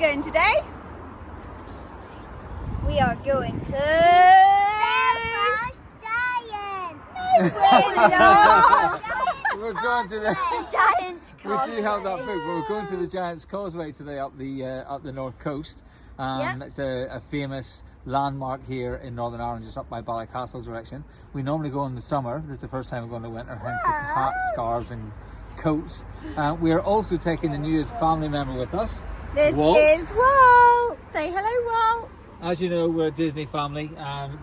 doing today? We are going to We're going to the Giants we Causeway. do have that book, but we're going to the Giants Causeway today up the north coast. Yep. It's a famous landmark here in Northern Ireland, just up by Ballycastle direction. We normally go in the summer. This is the first time we're going to winter, hence the hats, scarves and coats. We are also taking the newest family member with us. This Walt. is Walt. Say hello, Walt. As you know, we're a Disney family.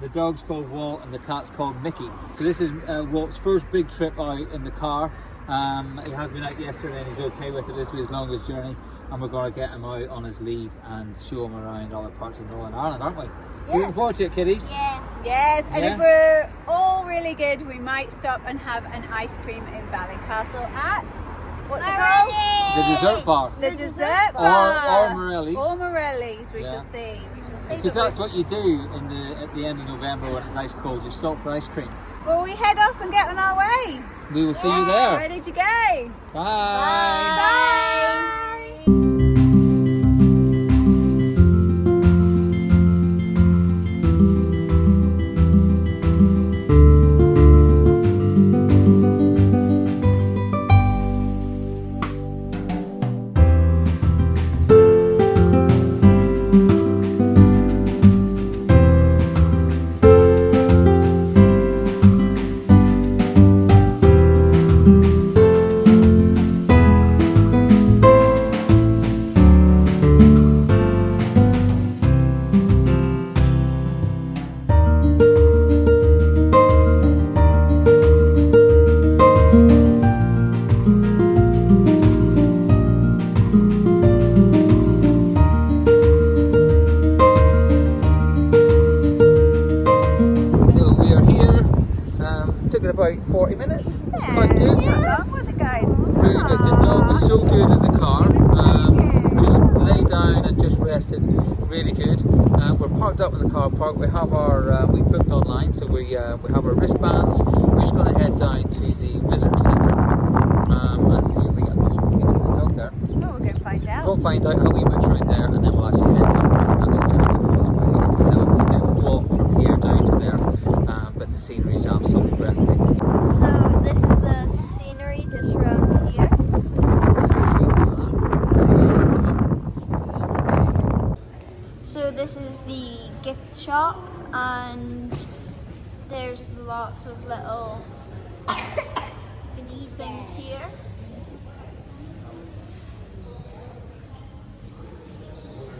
The dog's called Walt and the cat's called Mickey. So this is Walt's first big trip out in the car. He has been out yesterday and he's okay with it. This was his longest journey, and we're going to get him out on his lead and show him around other parts of Northern Ireland, aren't we? Yes. Looking forward to it, kiddies. Yeah. Yes, and Yeah. if we're all really good, we might stop and have an ice cream in Ballycastle at, what's it called? The dessert bar. The dessert bar. Or Morelli's. Or Morelli's, we Yeah. shall see. Because that's what you do at the end of November when it's ice cold. You stop for ice cream. Well, we head off and get on our way. We will see you there. Ready to go. Bye. Bye. Took it about 40 minutes. It was quite Yeah, good. not long, was it, guys? Really good. The dog was so good in the car. Just lay down and just rested. Really good. We're parked up in the car park. We have our we booked online, so we have our wristbands. We're just going to head down to the visitor centre and see if we get the dog there. Oh, we're going to find out. Go and find out how we went around there, and then we'll actually head down to Giants Causeway itself. It's a bit of a walk from here down to there, but the scenery is absolutely breathtaking. So this is the scenery just around here. So this is the gift shop, and there's lots of little things here.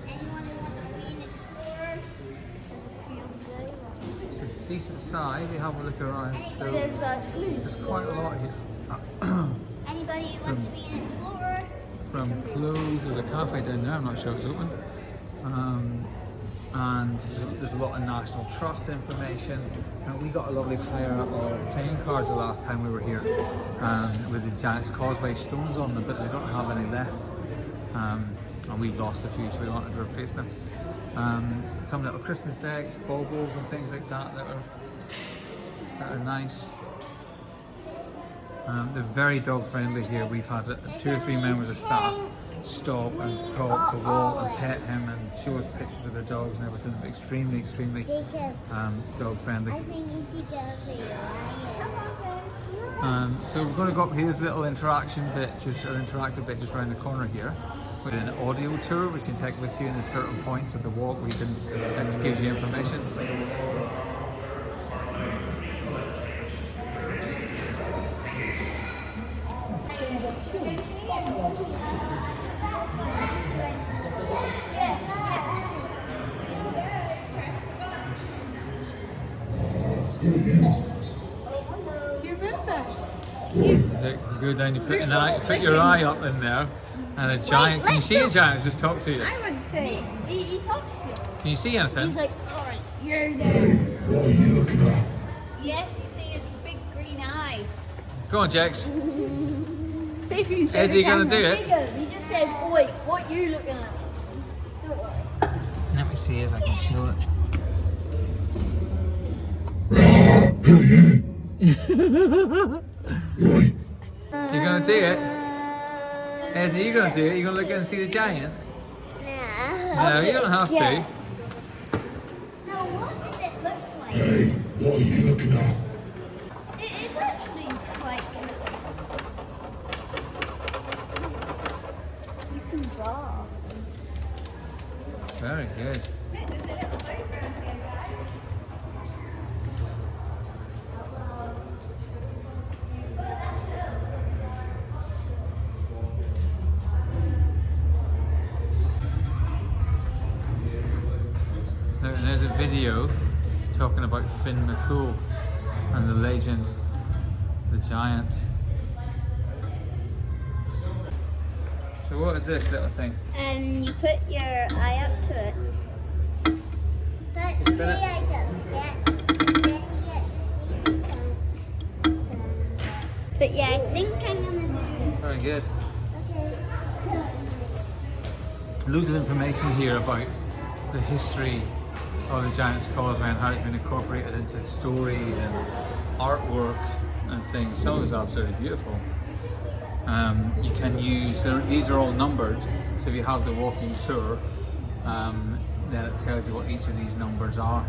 Anyone who wants to be an explorer? There's a field day. It's a decent size. You have a look around. So There's actually there's quite a lot here. anybody who wants to be an explorer. From clothes, there's a cafe down there. I'm not sure it's open. And there's a lot of National Trust information. We got a lovely pair of playing cards the last time we were here, with the Giants Causeway stones on them, but they don't have any left. And we lost a few, so we wanted to replace them. Some little Christmas decks, baubles and things like that that are nice. They're very dog friendly here. We've had 2 or 3 members of staff stop and talk to Walt and pet him and show us pictures of the dogs and everything. Extremely dog friendly. So we're going to go up here's a little interaction bit, interactive bit just around the corner here. With an audio tour which you can take with you in certain points of the walk where you can, that gives you information. Go down, you put your eye up in there, and a giant. Can you see a giant? Just talk to you. I would say he talks to you. Can you see anything? He's like, alright, you're there. What are you looking at? Yes, you see his big green eye. Go on, Jax. See if you can show Is he going to do it? Jacob, he just says, oi, what you looking at? Don't worry. Let me see if I can show it. Right. You gonna do it? Is you gonna do it? You gonna look and see the giant? Nah. Yeah, you don't have Yeah. to. Now, what does it look like? Hey, what are you looking at? It is actually quite good. You can draw. Very good. Now, there's a video talking about Finn McCool and the legend, the giant. So what is this little thing? And you put your eye up to it. But You spin it? But yeah, I think I'm gonna do. Very good. Okay. Loads of information here about the history of the Giants Causeway and how it's been incorporated into stories and artwork and things. Some of it's absolutely beautiful. You can use, these are all numbered, so if you have the walking tour, then it tells you what each of these numbers are.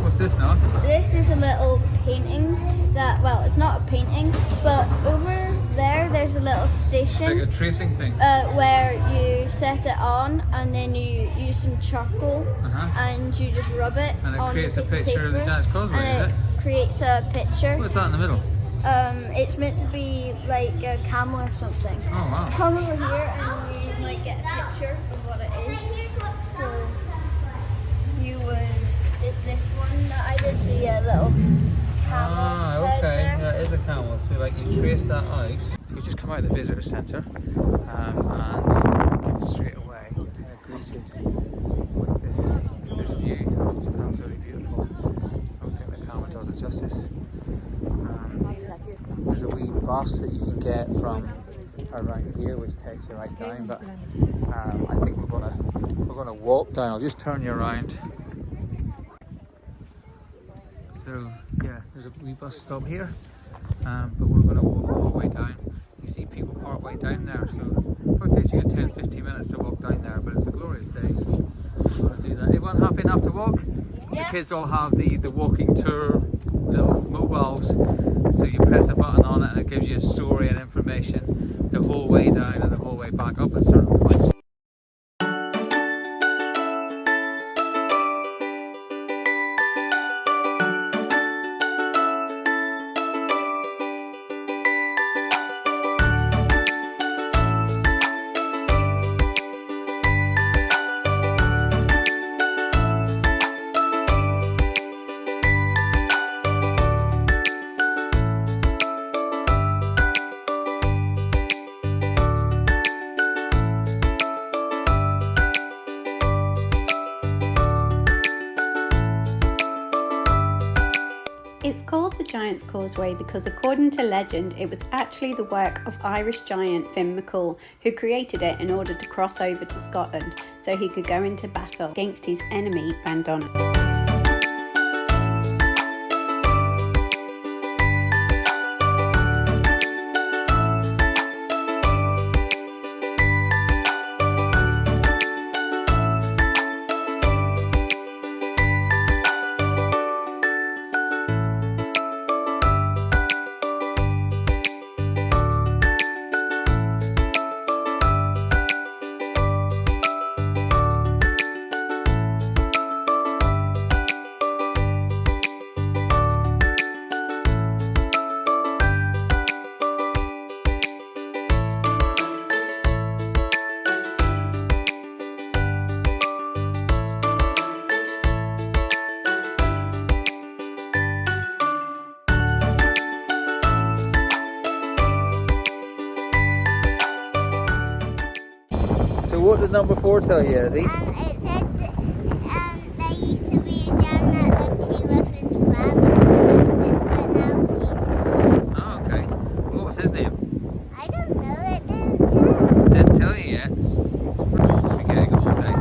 What's this now? This is a little painting that, well, it's not a painting, but over there's a little It's like station a tracing thing. where you set it on and then you use some charcoal and you just rub it And it on creates the a piece of picture of the paper, Giants Causeway, and is it creates a picture. What's that in the middle? It's meant to be like a camel or something. Oh wow. Come over here and you might get a picture of what it is. So you would, is this one that I did see a little camel head Okay, there. yeah, it is a camel. So like you trace that out. So we just come out of the visitor centre and straight away kind of greeted with this view. It's absolutely beautiful. I don't think the camera does it justice. There's a wee bus that you can get from around here, which takes you right down. But I think we're gonna walk down. I'll just turn you around. So yeah, there's a wee bus stop here, but we're going to walk all the way down. You see people part way down there, so it probably takes you 10-15 minutes to walk down there, but it's a glorious day, so we're going to do that. Everyone happy enough to walk? Yeah. The kids all have the walking tour little mobiles, so you press the button on it and it gives you a story and information the whole way down and the whole way back up at certain points. It's called the Giants Causeway because according to legend it was actually the work of Irish giant Finn McCool, who created it in order to cross over to Scotland so he could go into battle against his enemy Bandonna. So what did number 4 tell you, Izzy? It said that there used to be a giant that lived here with his family, but now he's gone. Oh, okay. What was his name? I don't know, it didn't tell. Didn't tell you yet. It's been getting all day.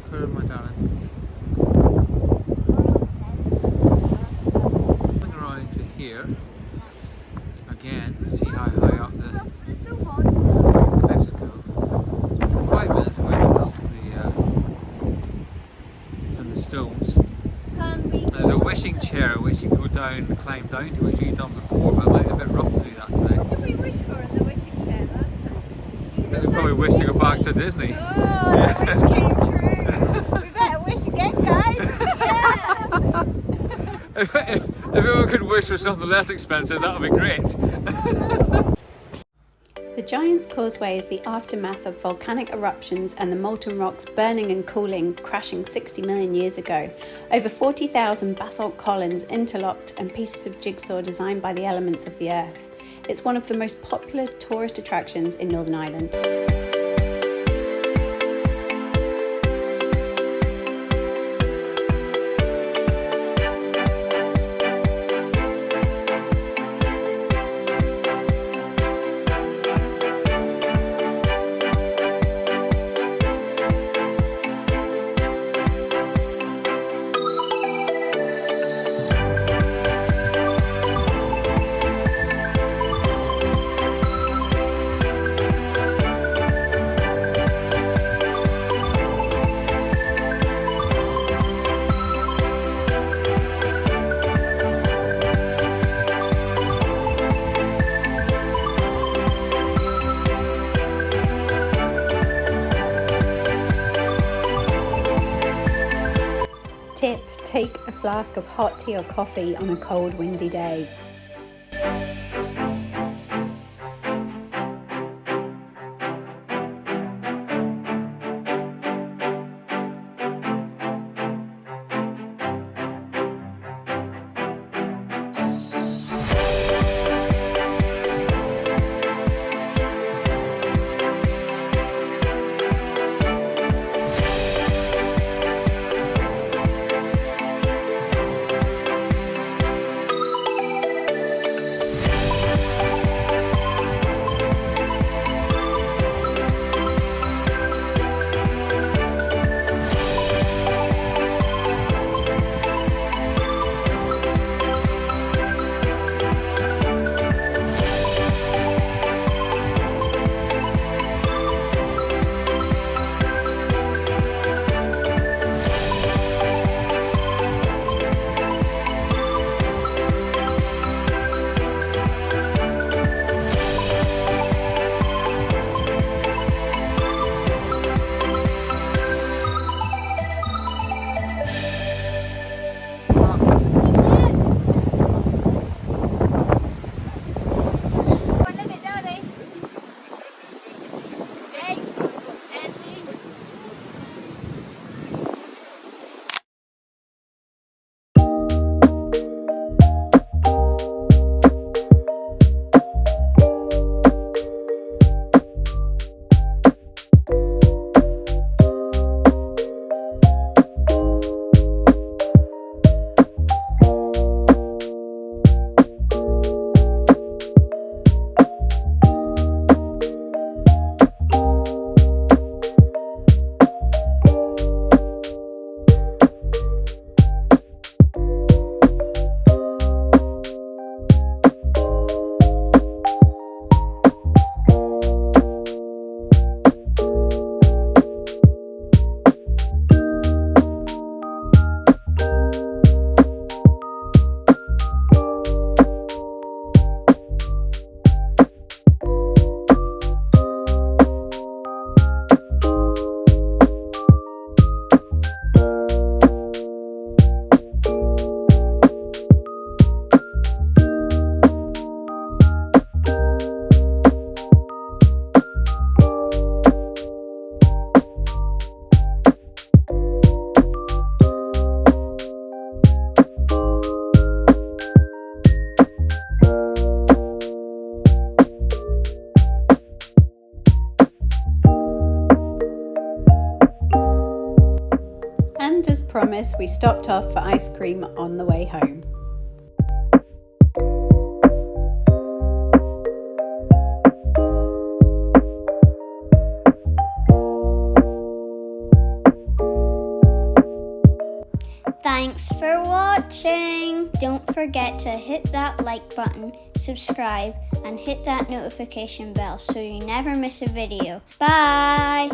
clear, my darling. Coming around to here again, see how high up the cliffs go. 5 minutes away from the stones. There's a wishing chair which you can go down and climb down to, which you've done before, but it might be a bit rough to do that today. What did we wish for in the wishing chair last time? I think we probably wish to go back to Disney. Oh, the wish came true. We better wish again, guys. If everyone could wish for something less expensive, that would be great. The Giants Causeway is the aftermath of volcanic eruptions and the molten rocks burning and cooling, crashing 60 million years ago. Over 40,000 basalt columns interlocked and pieces of jigsaw designed by the elements of the earth. It's one of the most popular tourist attractions in Northern Ireland. Tip: take a flask of hot tea or coffee on a cold, windy day. And as promised, we stopped off for ice cream on the way home. Thanks for watching. Don't forget to hit that like button, subscribe, and hit that notification bell so you never miss a video. Bye!